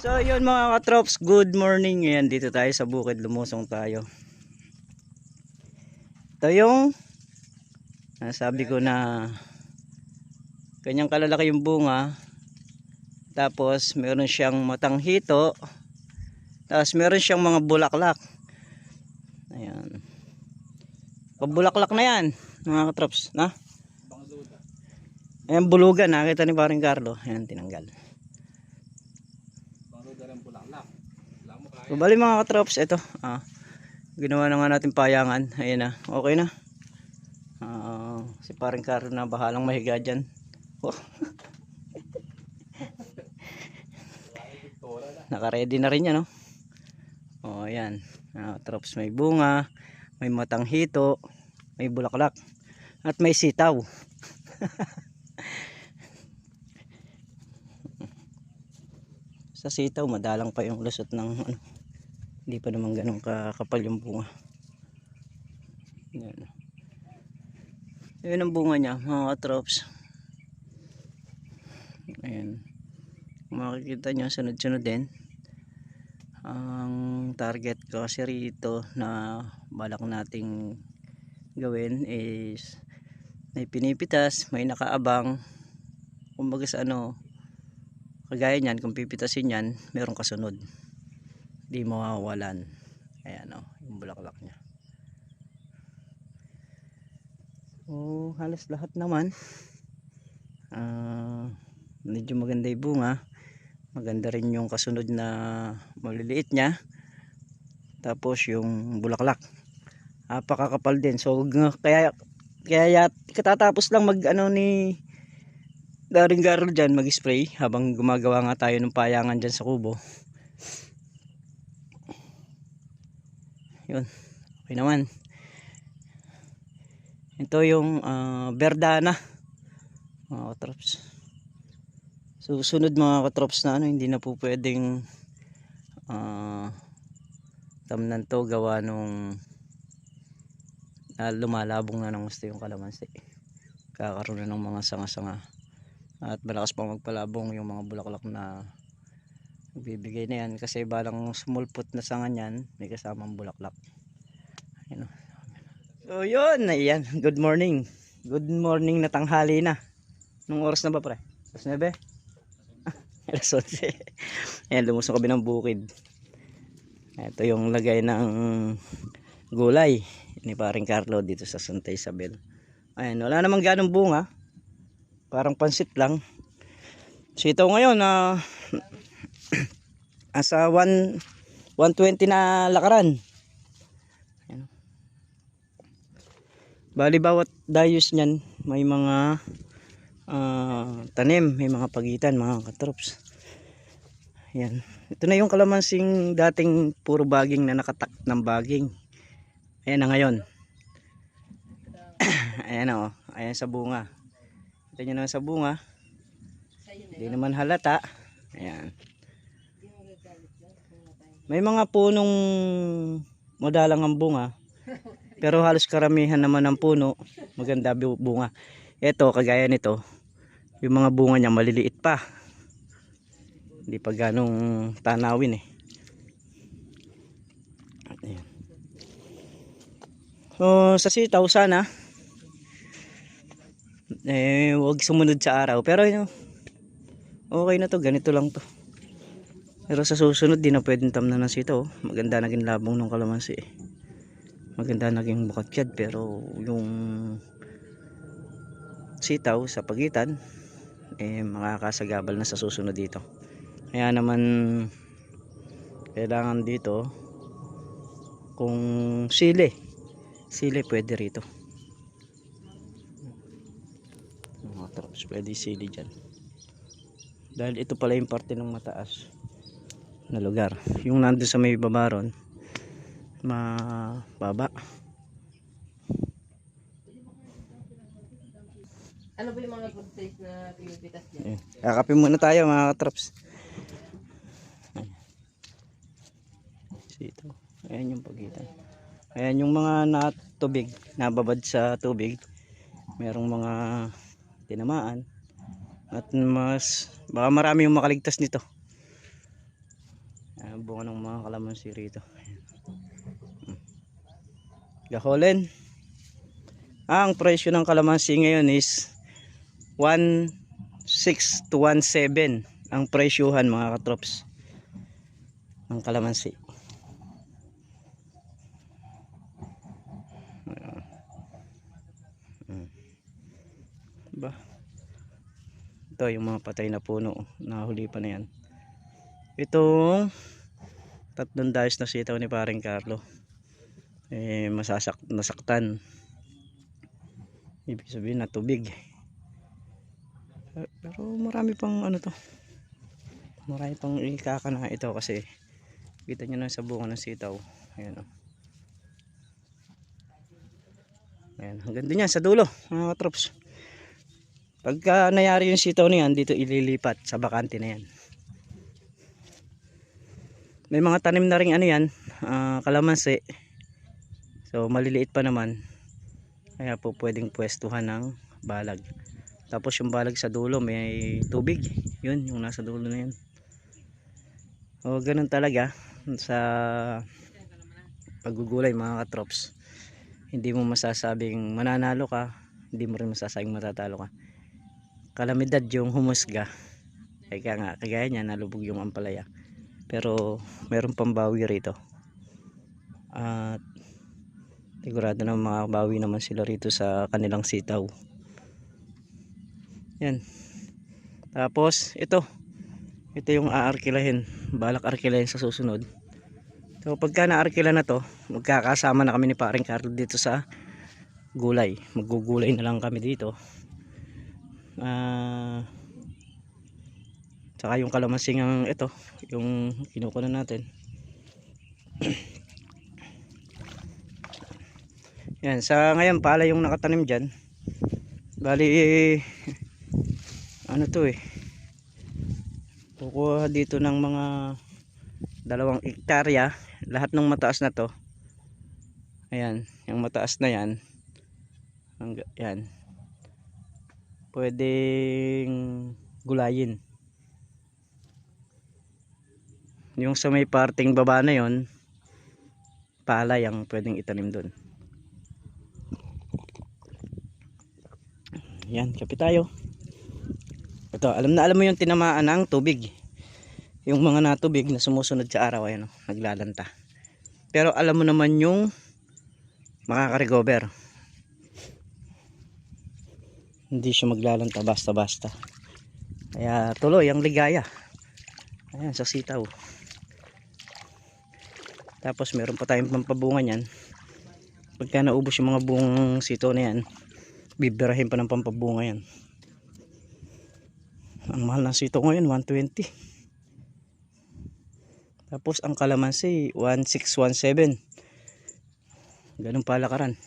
So yun mga katrops, good morning. Ayan, dito tayo sa bukid, lumusong tayo. Ito yung sabi ko na kanyang kalalaki yung bunga. Tapos meron siyang matang hito. Tapos meron siyang mga bulaklak. Ayan. Pabulaklak na yan mga katrops, na? Ayan, bulugan, nakita ni paring Carlo. Ayan, tinanggal. So, bali mga katrops, ito ginawa na nga natin payangan. Ayan na, okay na. Si paring Carlo na bahalang mahiga dyan. Oh. Naka-ready na rin yan, no? O, ayan. Katrops, may bunga, may matang hito, may bulaklak, at may sitaw. Sa sitaw madalang pa yung lusot ng hindi pa naman ganun kakapal yung bunga. Yan. Yun ang bunga niya mga katrops. Ayan, makikita nyo sunod-sunod din. Ang target ko kasi rito na balak nating gawin is may pinipitas, may nakaabang. Kumbaga sa kagaya nyan, kung pipitasin yan, merong kasunod, di mawawalan. Ayan yung bulaklak nya. So halos lahat naman medyo maganda yung bunga, maganda rin yung kasunod na maliliit nya, tapos yung bulaklak pakakapal din. So kaya katatapos lang mag ni daring Garol dyan mag spray habang gumagawa nga tayo ng payangan dyan sa kubo. Yun, okay naman. Ito yung berdana mga katrops. Susunod mga katrops na hindi na po pwedeng tamnan to, gawa nung lumalabong na ng gusto yung kalamansi. Kakaroon na ng mga sanga-sanga at malakas pang magpalabong yung mga bulaklak na bibigay na yan, kasi balang smulpot na sanga yan may kasamang bulaklak. Ayun. So yun, ayan, good morning na tanghali na. Nung oras na ba pre? Alas 9? Alas 11. Ayan, lumusong kami ng bukid. Ito yung lagay ng gulay ni paring Carlo dito sa Santa Isabel. Ayan, wala namang ganong bunga, parang pansit lang. Sitaw ngayon asa 120 na lakaran. Ayan. Bali bawat dayos nyan may mga tanim, may mga pagitan mga katrops. Ayan. Ito na yung kalamansing dating puro baging na nakatak ng baging. Ayan na ngayon. Ayan ayan sa bunga. Ito nyo na sa bunga. Hindi naman halata. Ayan. May mga punong madalang ang bunga, pero halos karamihan naman ng puno maganda bunga. Ito kagaya nito, yung mga bunga niya maliliit pa, hindi pa ganong tanawin Ayan. So sa sitaw sana huwag sumunod sa araw, pero okay na to, ganito lang to. Pero sa susunod di na pwedeng tamnan ng sitaw. Maganda naging labong ng kalamansi maganda naging bukatyad, pero yung sitaw sa pagitan makakasagabal na sa susunod dito. Kaya naman kailangan dito kung sili pwede rito mga traps, pwede sili dyan dahil ito pala yung parte ng mataas na lugar. Yung nandun sa may babaron mababa. Ano ba yung mga good size na pinipitas dyan? Kakapin muna tayo mga katrops. Sito. Ayan yung pagitan. Ayan yung mga natubig, nababad sa tubig. Merong mga tinamaan. At baka marami yung makaligtas nito. Ayan, ang bunga ng mga kalamansi rito. Gaholen. Ang presyo ng kalamansi ngayon is 1.6 to 1.7 ang presyuhan mga katrops ng kalamansi. Ba? Ito yung mga patay na puno, nahuli pa na yan. Itong 3 dayos na sitaw ni paring Carlo nasaktan, ibig sabihin na tubig. Pero marami pang ano to, marami pang ikakana ito kasi kita nyo na sa bunga ng sitaw. Ayan o. Ayan, hanggang dun yan sa dulo mga katrops. Pagka nayari yung sitaw na yan, dito ililipat sa bakante na yan. May mga tanim na rin ano yan, kalamansi. So maliliit pa naman, kaya po pwedeng pwestuhan ng balag. Tapos yung balag sa dulo may tubig, yun yung nasa dulo na yun. O ganun talaga sa paggugulay mga katrops. Hindi mo masasabing mananalo ka, hindi mo rin masasabing matatalo ka. Kalamidad yung humusga, kaya nga kagaya niya nalubog yung ampalaya, pero meron pambawi rito at sigurado na makabawi naman sila rito sa kanilang sitaw. Yan. Tapos ito yung aarkilahin, balak arkilahin sa susunod. So pagka naarkila na to, magkakasama na kami ni paring Carlo dito sa gulay, maggugulay na lang kami dito. Saka yung kalamansi ng ito, yung kinukuha natin. Yan, sa ngayon pala yung nakatanim dyan. Bali ano to kukuha dito ng mga 2 hektarya. Lahat ng mataas na to, ayan, yung mataas na yan, yan, pwedeng gulayin. Yung sa may parting baba na yon, palay ang pwedeng itanim doon. Yan, kapit tayo. Ito, alam mo yung tinamaan ng tubig. Yung mga natubig na sumusunod sa araw, ayan, naglalanta. Pero alam mo naman yung makaka-recover. Hindi siya maglalanta basta-basta. Kaya tuloy ang ligaya. Ayan, sa sitaw. Tapos meron pa tayong pampabunga niyan. Pagka naubos yung mga bungang sitaw na yan, bibirahin pa ng pampabunga yan. Ang mahal ng sitaw ngayon 120. Tapos ang kalamansi 1617. Ganun palakaran.